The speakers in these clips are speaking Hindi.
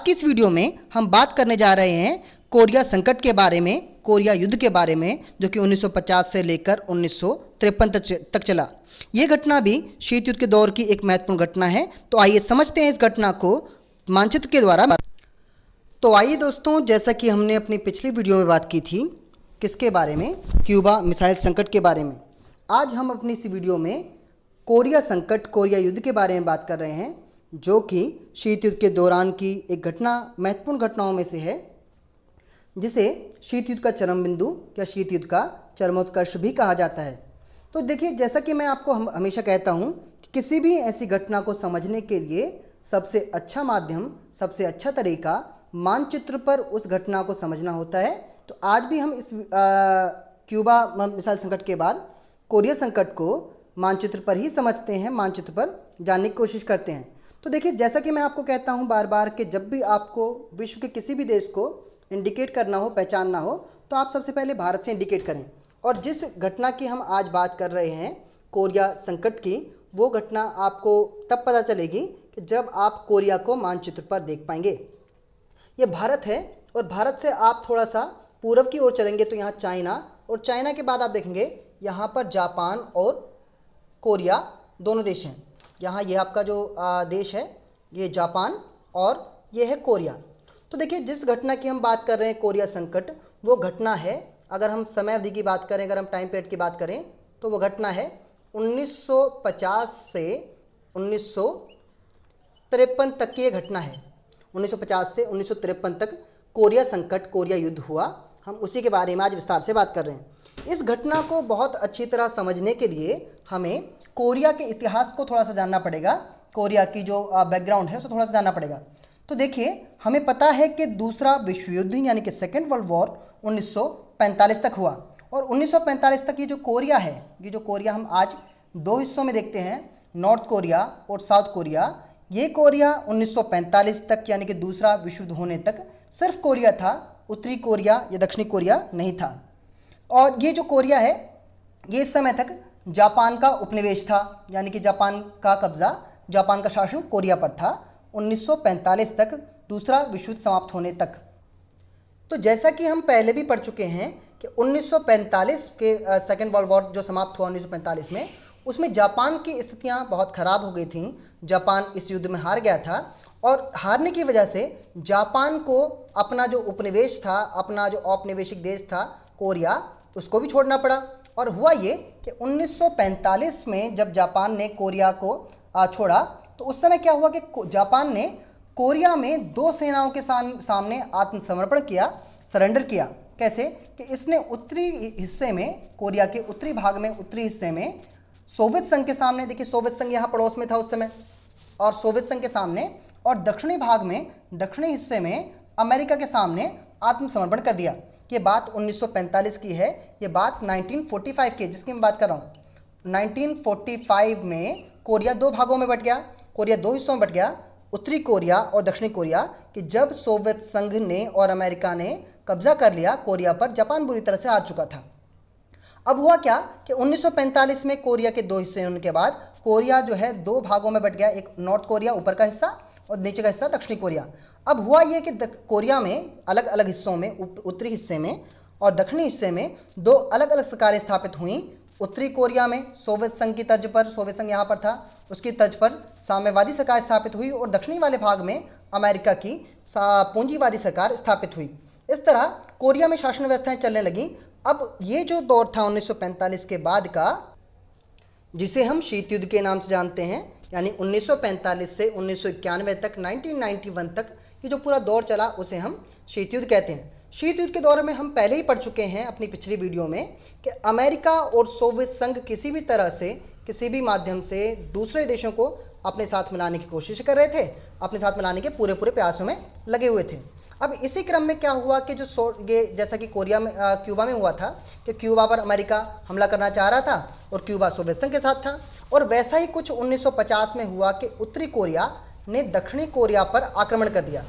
की इस वीडियो में हम बात करने जा रहे हैं कोरिया संकट के बारे में, कोरिया युद्ध के बारे में, जो कि 1950 से लेकर 1953 तक चला। ये घटना भी शीत युद्ध के दौर की एक महत्वपूर्ण घटना है। तो आइए समझते हैं इस घटना को मानचित्र के द्वारा। तो आइए दोस्तों, जैसा कि हमने अपनी पिछली वीडियो में बात की थी, किसके बारे में, क्यूबा मिसाइल संकट के बारे में, आज हम अपनी इस वीडियो में कोरिया संकट, कोरिया युद्ध के बारे में बात कर रहे हैं, जो कि शीत युद्ध के दौरान की एक घटना, महत्वपूर्ण घटनाओं में से है, जिसे शीत युद्ध का चरम बिंदु या शीत युद्ध का चरमोत्कर्ष भी कहा जाता है। तो देखिए, जैसा कि मैं आपको हमेशा कहता हूँ कि किसी भी ऐसी घटना को समझने के लिए सबसे अच्छा माध्यम, सबसे अच्छा तरीका मानचित्र पर उस घटना को समझना होता है। तो आज भी हम इस क्यूबा मिसाइल संकट के बाद कोरिया संकट को मानचित्र पर ही समझते हैं, मानचित्र पर जानने की कोशिश करते हैं। तो देखिए, जैसा कि मैं आपको कहता हूं बार बार कि जब भी आपको विश्व के किसी भी देश को इंडिकेट करना हो, पहचानना हो, तो आप सबसे पहले भारत से इंडिकेट करें। और जिस घटना की हम आज बात कर रहे हैं, कोरिया संकट की, वो घटना आपको तब पता चलेगी कि जब आप कोरिया को मानचित्र पर देख पाएंगे। ये भारत है, और भारत से आप थोड़ा सा पूर्व की ओर चलेंगे तो यहाँ चाइना, और चाइना के बाद आप देखेंगे यहाँ पर जापान और कोरिया दोनों देश हैं। यहाँ ये आपका जो देश है, ये जापान, और ये है कोरिया। तो देखिए, जिस घटना की हम बात कर रहे हैं, कोरिया संकट, वो घटना है, अगर हम समय अवधि की बात करें, अगर हम टाइम पीरियड की बात करें, तो वो घटना है 1950 से 1953 तक की ये घटना है। 1950 से 1953 तक कोरिया संकट, कोरिया युद्ध हुआ। हम उसी के बारे में आज विस्तार से बात कर रहे हैं। इस घटना को बहुत अच्छी तरह समझने के लिए हमें कोरिया के इतिहास को थोड़ा सा जानना पड़ेगा, कोरिया की जो बैकग्राउंड है उसको थोड़ा सा जानना पड़ेगा। तो देखिए, हमें पता है कि दूसरा विश्व युद्ध यानी कि सेकेंड वर्ल्ड वॉर 1945 तक हुआ, और 1945 तक ये जो कोरिया है, ये जो कोरिया हम आज दो हिस्सों में देखते हैं, नॉर्थ कोरिया और साउथ कोरिया, ये कोरिया 1945 तक यानी कि दूसरा विश्व युद्ध होने तक सिर्फ कोरिया था, उत्तरी कोरिया या दक्षिणी कोरिया नहीं था। और ये जो कोरिया है, ये इस समय तक जापान का उपनिवेश था, यानी कि जापान का कब्जा, जापान का शासन कोरिया पर था 1945 तक, दूसरा विश्व युद्ध समाप्त होने तक। तो जैसा कि हम पहले भी पढ़ चुके हैं कि 1945 के सेकेंड वर्ल्ड वॉर जो समाप्त हुआ 1945 में, उसमें जापान की स्थितियां बहुत ख़राब हो गई थीं। जापान इस युद्ध में हार गया था, और हारने की वजह से जापान को अपना जो उपनिवेश था, अपना जो औपनिवेशिक देश था कोरिया, उसको भी छोड़ना पड़ा। और हुआ ये कि 1945 में जब जापान ने कोरिया को छोड़ा, तो उस समय क्या हुआ कि जापान ने कोरिया में दो सेनाओं के सामने आत्मसमर्पण किया, सरेंडर किया। कैसे कि इसने उत्तरी हिस्से में, कोरिया के उत्तरी भाग में, उत्तरी हिस्से में सोवियत संघ के सामने, देखिए सोवियत संघ यहाँ पड़ोस में था उस समय, और सोवियत संघ के सामने, और दक्षिणी भाग में, दक्षिणी हिस्से में अमेरिका के सामने आत्मसमर्पण कर दिया। ये बात 1945 की है, ये बात 1945 की है जिसकी मैं बात कर रहा हूँ। 1945 में कोरिया दो भागों में बट गया, कोरिया दो हिस्सों में बट गया, उत्तरी कोरिया और दक्षिणी कोरिया, कि जब सोवियत संघ ने और अमेरिका ने कब्जा कर लिया कोरिया पर, जापान बुरी तरह से हार चुका था। अब हुआ क्या कि 1945 में कोरिया के दो हिस्से होने के बाद कोरिया जो है दो भागों में बट गया, एक नॉर्थ कोरिया ऊपर का हिस्सा और नीचे का हिस्सा दक्षिणी कोरिया। अब हुआ ये कि कोरिया में अलग अलग हिस्सों में, उत्तरी हिस्से में और दक्षिणी हिस्से में दो अलग अलग सरकारें स्थापित हुई। उत्तरी कोरिया में सोवियत संघ की तर्ज पर, सोवियत संघ यहाँ पर था, उसकी तर्ज पर साम्यवादी सरकार स्थापित हुई, और दक्षिणी वाले भाग में अमेरिका की पूंजीवादी सरकार स्थापित हुई। इस तरह कोरिया में शासन व्यवस्थाएं चलने लगी। अब ये जो दौर था 1945 के बाद का, जिसे हम शीत युद्ध के नाम से जानते हैं, यानी 1945 से 1991 तक, 1991 तक ये जो पूरा दौर चला, उसे हम शीत युद्ध कहते हैं। शीत युद्ध के दौर में हम पहले ही पढ़ चुके हैं अपनी पिछली वीडियो में कि अमेरिका और सोवियत संघ किसी भी तरह से, किसी भी माध्यम से दूसरे देशों को अपने साथ मिलाने की कोशिश कर रहे थे, अपने साथ मिलाने के पूरे प्रयासों में लगे हुए थे। अब इसी क्रम में क्या हुआ कि जो ये जैसा कि कोरिया में, क्यूबा में हुआ था कि क्यूबा पर अमेरिका हमला करना चाह रहा था और क्यूबा सोवियत संघ के साथ था, और वैसा ही कुछ 1950 में हुआ कि उत्तरी कोरिया ने दक्षिणी कोरिया पर आक्रमण कर दिया।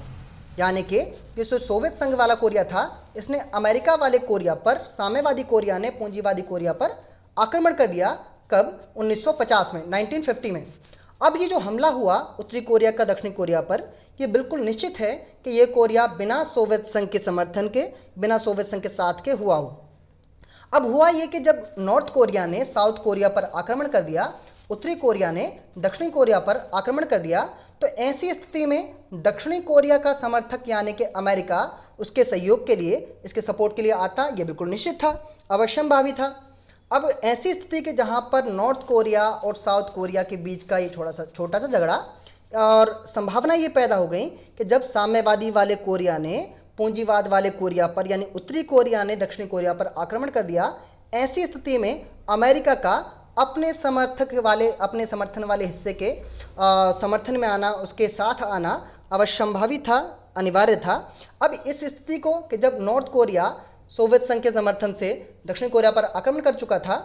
यानी कि जो सोवियत संघ वाला कोरिया था, इसने अमेरिका वाले कोरिया पर, साम्यवादी कोरिया ने पूंजीवादी कोरिया पर आक्रमण कर दिया। कब? 1950 में, 1950 में। अब ये जो हमला हुआ उत्तरी कोरिया का दक्षिणी कोरिया पर, ये बिल्कुल निश्चित है कि ये कोरिया बिना सोवियत संघ के समर्थन के, बिना सोवियत संघ के साथ के हुआ हो। अब हुआ ये कि जब नॉर्थ कोरिया ने साउथ कोरिया पर आक्रमण कर दिया, उत्तरी कोरिया ने दक्षिणी कोरिया पर आक्रमण कर दिया, तो ऐसी स्थिति में दक्षिणी कोरिया का समर्थक यानी कि अमेरिका उसके सहयोग के लिए, इसके सपोर्ट के लिए आता, यह बिल्कुल निश्चित था, अवश्यंभावी था। अब ऐसी स्थिति के जहां पर नॉर्थ कोरिया और साउथ कोरिया के बीच का ये छोटा सा झगड़ा, और संभावना ये पैदा हो गई कि जब साम्यवादी वाले कोरिया ने पूंजीवाद वाले कोरिया पर यानी उत्तरी कोरिया ने दक्षिणी कोरिया पर आक्रमण कर दिया, ऐसी स्थिति में अमेरिका का अपने समर्थन वाले हिस्से के समर्थन में आना, उसके साथ आना अवश्यंभावी था, अनिवार्य था। अब इस स्थिति को कि जब नॉर्थ कोरिया सोवियत संघ के समर्थन से दक्षिण कोरिया पर आक्रमण कर चुका था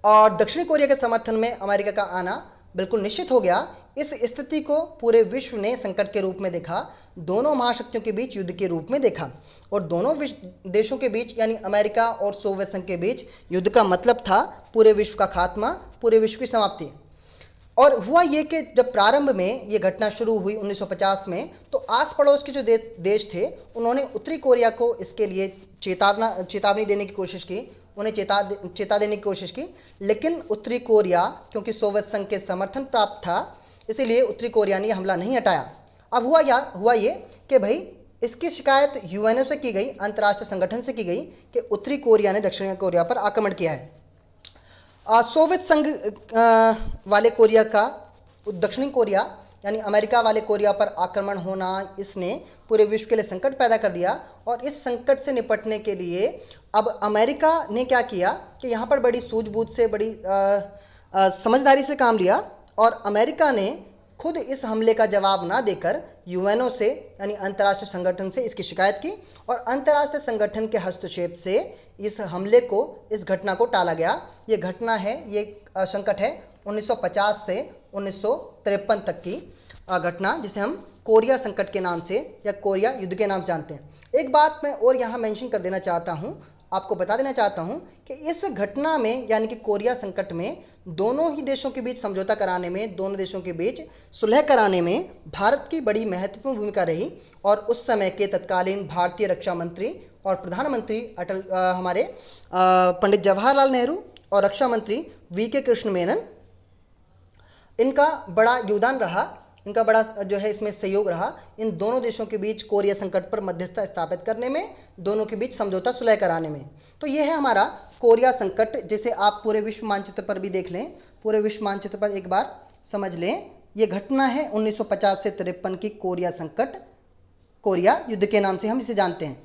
और दक्षिणी कोरिया के समर्थन में अमेरिका का आना बिल्कुल निश्चित हो गया, इस स्थिति को पूरे विश्व ने संकट के रूप में देखा, दोनों महाशक्तियों के बीच युद्ध के रूप में देखा। और दोनों देशों के बीच यानी अमेरिका और सोवियत संघ के बीच युद्ध का मतलब था पूरे विश्व का खात्मा, पूरे विश्व की समाप्ति। और हुआ ये कि जब प्रारंभ में ये घटना शुरू हुई 1950 में, तो आस पड़ोस के जो देश थे उन्होंने उत्तरी कोरिया को इसके लिए चेतावनी देने की कोशिश की, उन्हें चेता देने की कोशिश की, लेकिन उत्तरी कोरिया क्योंकि सोवियत संघ के समर्थन प्राप्त था, इसीलिए उत्तरी कोरिया ने हमला नहीं हटाया। अब हुआ ये कि भाई इसकी शिकायत यूएनओ से की गई, अंतर्राष्ट्रीय संगठन से की गई कि उत्तरी कोरिया ने दक्षिणी कोरिया पर आक्रमण किया है। सोवियत संघ वाले कोरिया का दक्षिणी कोरिया यानी अमेरिका वाले कोरिया पर आक्रमण होना, इसने पूरे विश्व के लिए संकट पैदा कर दिया। और इस संकट से निपटने के लिए अब अमेरिका ने क्या किया कि यहाँ पर बड़ी सूझबूझ से, बड़ी समझदारी से काम लिया, और अमेरिका ने खुद इस हमले का जवाब ना देकर यूएनओ से यानी अंतर्राष्ट्रीय संगठन से इसकी शिकायत की, और अंतर्राष्ट्रीय संगठन के हस्तक्षेप से इस हमले को, इस घटना को टाला गया। ये घटना है, ये संकट है 1950 से 1953 तक की घटना, जिसे हम कोरिया संकट के नाम से या कोरिया युद्ध के नाम से जानते हैं। एक बात मैं और यहाँ मेंशन कर देना चाहता हूँ, आपको बता देना चाहता हूँ कि इस घटना में यानी कि कोरिया संकट में दोनों ही देशों के बीच समझौता कराने में, दोनों देशों के बीच सुलह कराने में भारत की बड़ी महत्वपूर्ण भूमिका रही। और उस समय के तत्कालीन भारतीय रक्षा मंत्री और प्रधानमंत्री हमारे पंडित जवाहरलाल नेहरू और रक्षा मंत्री वी.के. कृष्ण मेनन, इनका बड़ा योगदान रहा, इनका बड़ा जो है इसमें सहयोग रहा इन दोनों देशों के बीच कोरिया संकट पर मध्यस्थता स्थापित करने में, दोनों के बीच समझौता सुलह कराने में। तो ये है हमारा कोरिया संकट, जिसे आप पूरे विश्व मानचित्र पर भी देख लें, पूरे विश्व मानचित्र पर एक बार समझ लें। ये घटना है 1950 से 53 की कोरिया संकट, कोरिया युद्ध के नाम से हम इसे जानते हैं।